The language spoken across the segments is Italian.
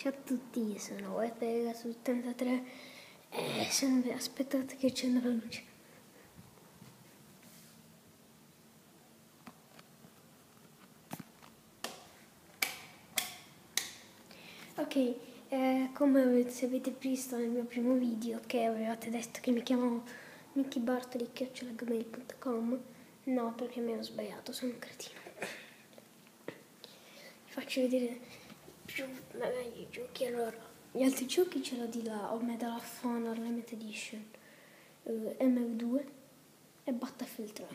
Ciao a tutti, sono Pegasus83 e aspettate che accendo la luce. Ok, come se avete visto nel mio primo video che avevate detto che mi chiamavo nickybartoli@gmail.com, no, perché mi ero sbagliato, sono un cretino. Vi faccio vedere meglio i giochi. Allora, gli altri giochi ce l'ho di là: ho Medal of Honor Limited Edition, MV2 e Battlefield 3.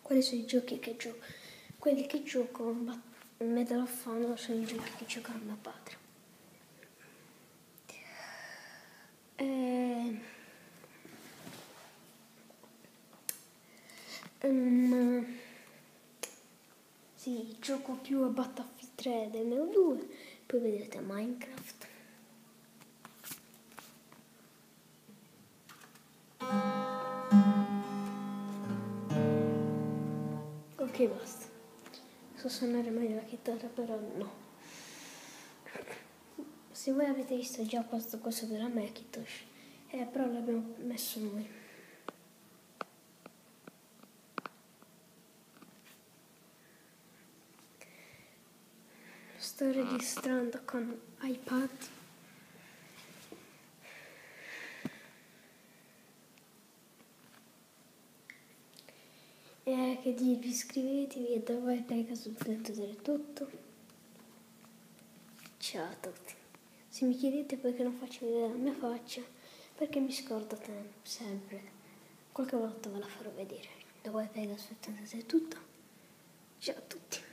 Quali sono i giochi che gioco? Quelli che gioco Medal of Honor sono i giochi che gioca mio padre. Sì, gioco più a Battlefield 3 del MV2, poi vedrete Minecraft. Ok, basta. So suonare meglio la chitarra, però no. Se voi avete visto già questo coso della Macintosh, però l'abbiamo messo noi. Sto registrando con iPad. E che dirvi, iscrivetevi e da voi Pegasus per vedere tutto. Ciao a tutti. Se mi chiedete perché non faccio vedere la mia faccia, perché mi scordo sempre. Qualche volta ve la farò vedere. Da voi Pegasus è tutto. Ciao a tutti.